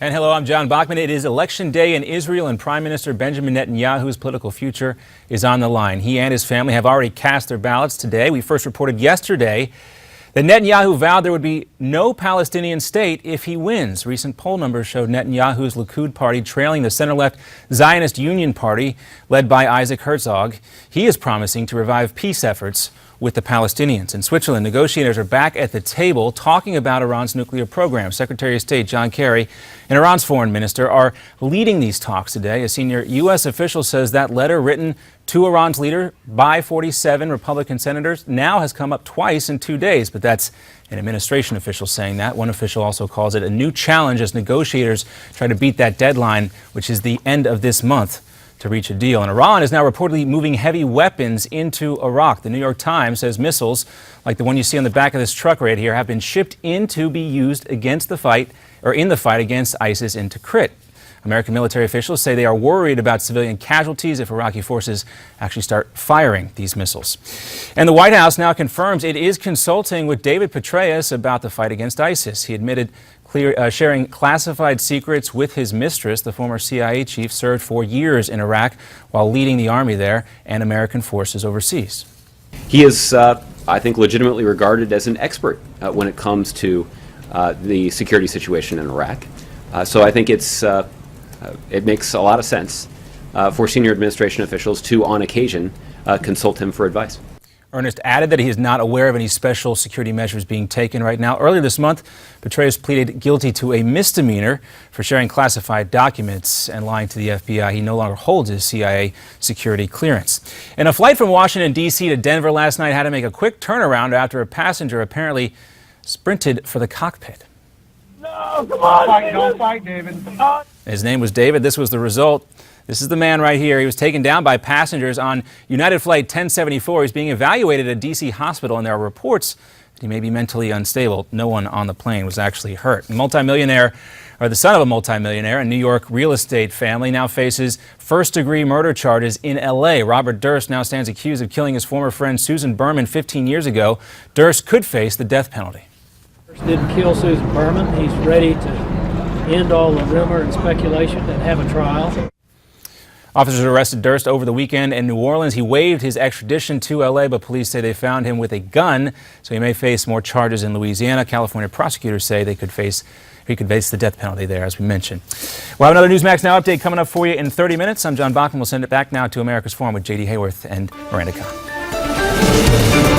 And hello, I'm John Bachman. It is election day in Israel, and Prime Minister Benjamin Netanyahu's political future is on the line. He and his family have already cast their ballots today. We first reported yesterday that Netanyahu vowed there would be no Palestinian state if he wins. Recent poll numbers showed Netanyahu's Likud party trailing the center-left Zionist Union Party, led by Isaac Herzog. He is promising to revive peace efforts with the Palestinians. In Switzerland, negotiators are back at the table talking about Iran's nuclear program. Secretary of State John Kerry and Iran's foreign minister are leading these talks today. A senior U.S. official says that letter written to Iran's leader by 47 Republican senators now has come up twice in 2 days, but that's an administration official saying that. One official also calls it a new challenge as negotiators try to beat that deadline, which is the end of this month, to reach a deal. And Iran is now reportedly moving heavy weapons into Iraq. The New York Times says missiles, like the one you see on the back of this truck right here, have been shipped in to be used against the fight, or in the fight against ISIS in Tikrit. American military officials say they are worried about civilian casualties if Iraqi forces actually start firing these missiles. And the White House now confirms it is consulting with David Petraeus about the fight against ISIS. He admitted sharing classified secrets with his mistress. The former CIA chief served for years in Iraq while leading the army there and American forces overseas. He is, I think, legitimately regarded as an expert when it comes to the security situation in Iraq. So I think it makes a lot of sense for senior administration officials to, on occasion, consult him for advice. Ernest added that he is not aware of any special security measures being taken right now. Earlier this month, Petraeus pleaded guilty to a misdemeanor for sharing classified documents and lying to the FBI. He no longer holds his CIA security clearance. And a flight from Washington, D.C. to Denver last night had to make a quick turnaround after a passenger apparently sprinted for the cockpit. No, come on, don't fight, David. His name was David. This was the result. This is the man right here. He was taken down by passengers on United Flight 1074. He's being evaluated at a D.C. hospital, and there are reports that he may be mentally unstable. No one on the plane was actually hurt. The son of a multimillionaire, a New York real estate family, now faces first-degree murder charges in L.A. Robert Durst now stands accused of killing his former friend Susan Berman 15 years ago. Durst could face the death penalty. Durst didn't kill Susan Berman. He's ready to end all the rumor and speculation and have a trial. Officers arrested Durst over the weekend in New Orleans. He waived his extradition to L.A., but police say they found him with a gun, so he may face more charges in Louisiana. California prosecutors say he could face the death penalty there, as we mentioned. We'll have another Newsmax Now update coming up for you in 30 minutes. I'm John Bachman. We'll send it back now to America's Forum with J.D. Hayworth and Miranda Kahn.